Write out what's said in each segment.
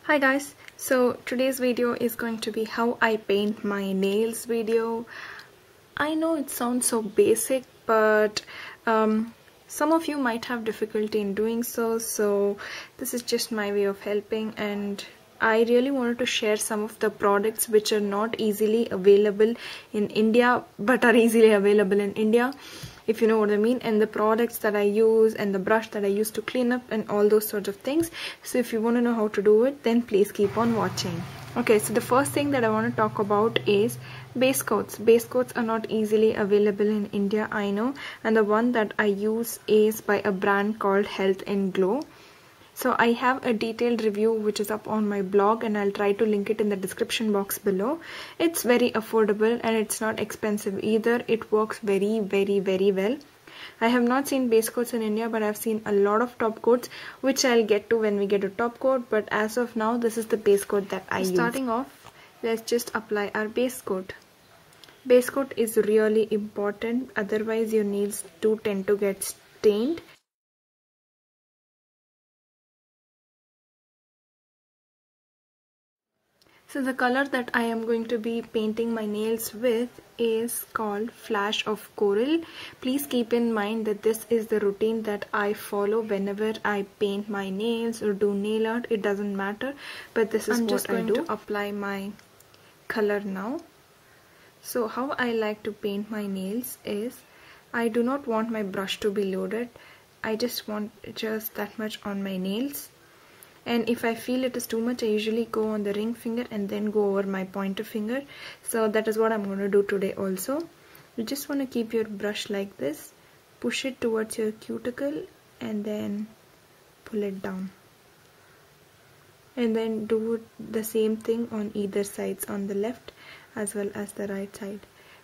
Hi guys, so today's video is going to be how I paint my nails video. I know it sounds so basic, but some of you might have difficulty in doing so this is just my way of helping, and I really wanted to share some of the products which are not easily available in India but are easily available in India, if you know what I mean, and the products that I use and the brush that I use to clean up and all those sorts of things. So if you want to know how to do it, then please keep on watching. Okay, so the first thing that I want to talk about is base coats. Base coats are not easily available in India, I know, and the one that I use is by a brand called Health and Glow. So I have a detailed review which is up on my blog, and I'll try to link it in the description box below. It's very affordable and it's not expensive either. It works very well. I have not seen base coats in India, but I've seen a lot of top coats, which I'll get to when we get to top coat, but as of now this is the base coat that I use. Starting off, let's just apply our base coat. Base coat is really important, otherwise your nails do tend to get stained. So the color that I am going to be painting my nails with is called Flash of Coral. Please keep in mind that this is the routine that I follow whenever I paint my nails or do nail art. It doesn't matter, but this is what I do. I'm just going to apply my color now. So how I like to paint my nails is, I do not want my brush to be loaded. I just want just that much on my nails. And if I feel it is too much, I usually go on the ring finger and then go over my pointer finger. So that is what I'm going to do today also. You just want to keep your brush like this, push it towards your cuticle and then pull it down. And then do the same thing on either sides, on the left as well as the right side.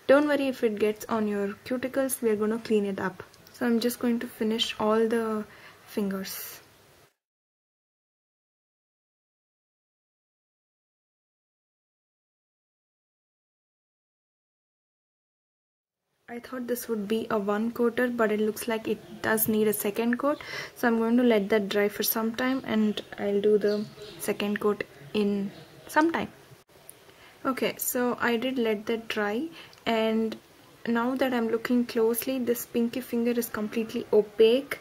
Don't worry if it gets on your cuticles, we're going to clean it up. So I'm just going to finish all the fingers. I thought this would be a one coater, but it looks like it does need a second coat. So I'm going to let that dry for some time and I'll do the second coat in some time. Okay, so I did let that dry, and now that I'm looking closely, this pinky finger is completely opaque.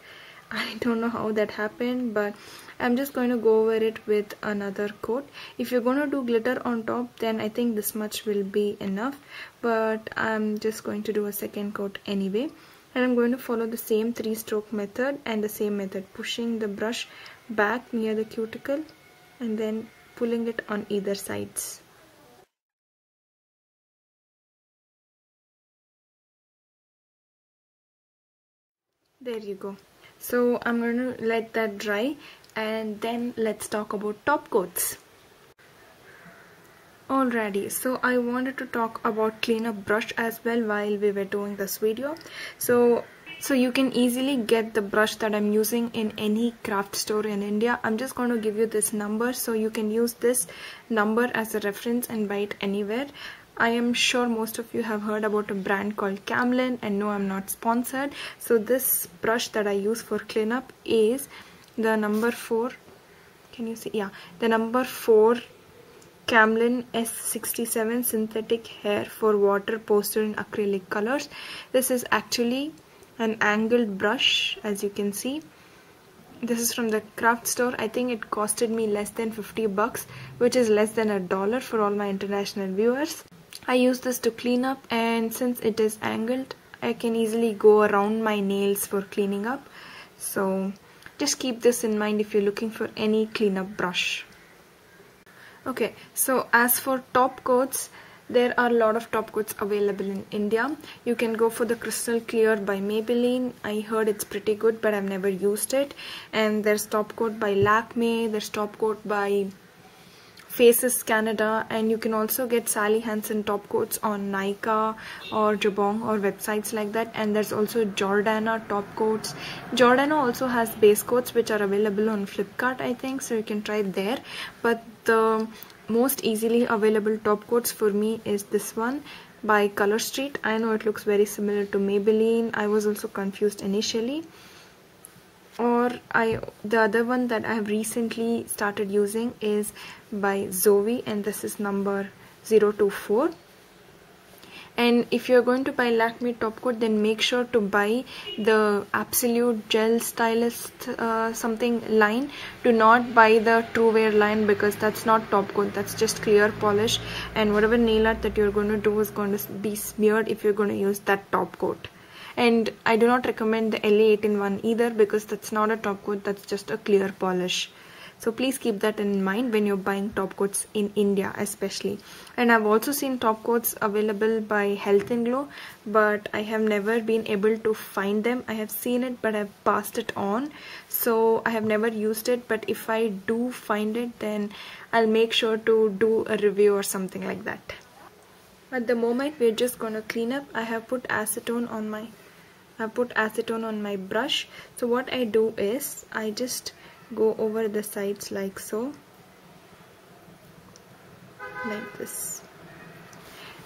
I don't know how that happened, but I'm just going to go over it with another coat. If you're going to do glitter on top, then I think this much will be enough, but I'm just going to do a second coat anyway. And I'm going to follow the same 3-stroke method and the same method, pushing the brush back near the cuticle and then pulling it on either sides. There you go. So I'm going to let that dry, and then let's talk about top coats. Alrighty, so I wanted to talk about cleanup brush as well while we were doing this video. So you can easily get the brush that I'm using in any craft store in India. I'm just going to give you this number so you can use this number as a reference and buy it anywhere. I am sure most of you have heard about a brand called Camlin, and no, I'm not sponsored. So this brush that I use for cleanup is the number 4. Can you see? Yeah, the number 4 Camlin S67 synthetic hair for water posted in acrylic colors. This is actually an angled brush, as you can see. This is from the craft store. I think it costed me less than 50 bucks, which is less than $1 for all my international viewers. I use this to clean up, and since it is angled, I can easily go around my nails for cleaning up. So just keep this in mind if you're looking for any cleanup brush. Okay, so as for top coats, there are a lot of top coats available in India. You can go for the Crystal Clear by Maybelline. I heard it's pretty good, but I've never used it. And there's top coat by Lakme, there's top coat by Faces Canada, and you can also get Sally Hansen top coats on Nykaa or Jabong or websites like that. And there's also Jordana top coats. Jordana also has base coats which are available on Flipkart, I think, so you can try it there. But the most easily available top coats for me is this one by Color Street. I know it looks very similar to Maybelline. I was also confused initially. Or the other one that I have recently started using is by Zoe, and this is number 024. And if you're going to buy Lakme top coat, then make sure to buy the Absolute Gel Stylist something line. Do not buy the True Wear line, because that's not top coat, that's just clear polish, and whatever nail art that you're going to do is going to be smeared if you're going to use that top coat. And I do not recommend the LA18 either, because that's not a top coat, that's just a clear polish. So please keep that in mind when you're buying top coats in India especially. And I've also seen top coats available by Health and Glow, but I have never been able to find them. I have seen it, but I've passed it on, so I have never used it. But if I do find it, then I'll make sure to do a review or something like that. At the moment, we're just gonna clean up. I have put acetone on my brush. So what I do is I just go over the sides like so, like this,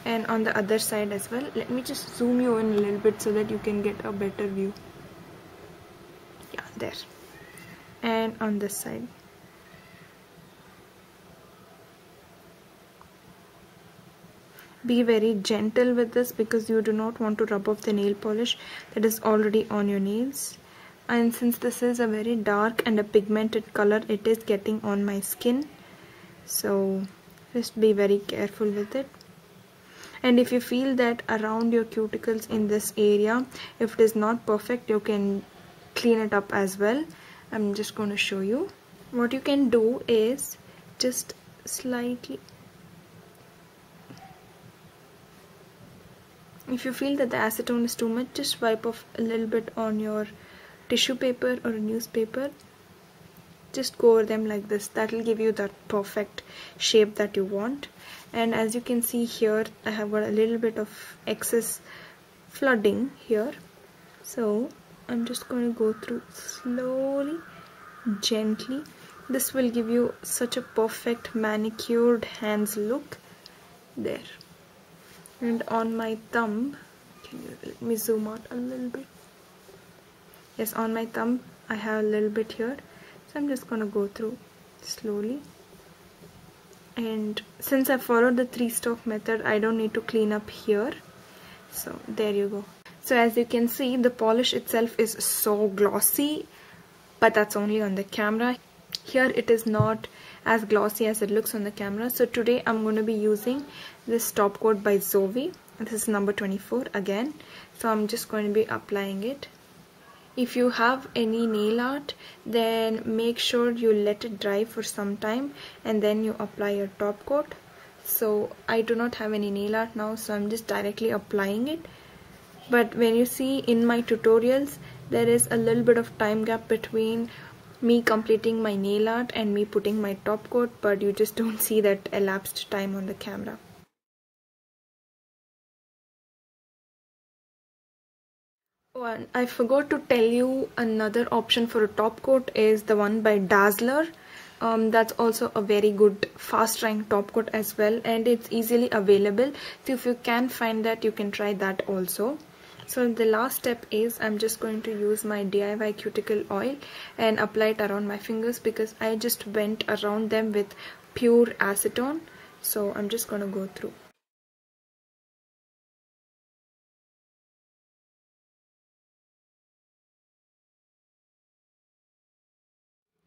and on the other side as well. Let me just zoom you in a little bit so that you can get a better view. Yeah, there. And on this side. Be very gentle with this, because you do not want to rub off the nail polish that is already on your nails. And since this is a very dark and a pigmented color, it is getting on my skin, so just be very careful with it. And if you feel that around your cuticles in this area, if it is not perfect, you can clean it up as well. I'm just going to show you. What you can do is just slightly, if you feel that the acetone is too much, just wipe off a little bit on your tissue paper or a newspaper. Just go over them like this. That will give you that perfect shape that you want. And as you can see here, I have got a little bit of excess flooding here, so I'm just going to go through slowly, gently. This will give you such a perfect manicured hands look. There. And on my thumb, let me zoom out a little bit. Yes, on my thumb I have a little bit here, so I'm just gonna go through slowly. And since I followed the 3-stroke method, I don't need to clean up here. So there you go. So as you can see, the polish itself is so glossy, but that's only on the camera. Here it is not as glossy as it looks on the camera. So today I'm going to be using this top coat by Zoe. This is number 24 again. So I'm just going to be applying it. If you have any nail art, then make sure you let it dry for some time and then you apply your top coat. So I do not have any nail art now, so I'm just directly applying it. But when you see in my tutorials, there is a little bit of time gap between me completing my nail art and me putting my top coat, but you just don't see that elapsed time on the camera. Oh, and I forgot to tell you, another option for a top coat is the one by Dazzler. That's also a very good fast drying top coat as well, and it's easily available. So if you can find that, you can try that also. So the last step is I'm just going to use my DIY cuticle oil and apply it around my fingers, because I just went around them with pure acetone. So I'm just going to go through.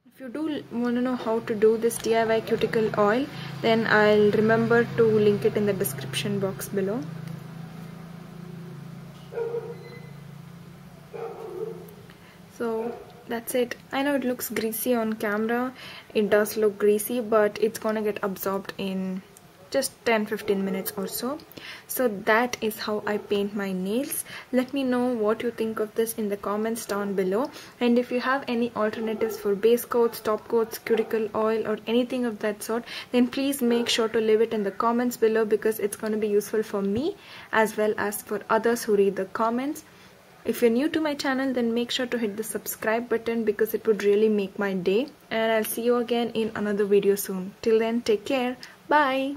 If you do want to know how to do this DIY cuticle oil, then I'll remember to link it in the description box below. So that's it. I know it looks greasy on camera. It does look greasy, but it's gonna get absorbed in just 10-15 minutes or so. So that is how I paint my nails. Let me know what you think of this in the comments down below, and if you have any alternatives for base coats, top coats, cuticle oil or anything of that sort, then please make sure to leave it in the comments below, because it's going to be useful for me as well as for others who read the comments. If you're new to my channel, then make sure to hit the subscribe button, because it would really make my day. And I'll see you again in another video soon. Till then, take care. Bye.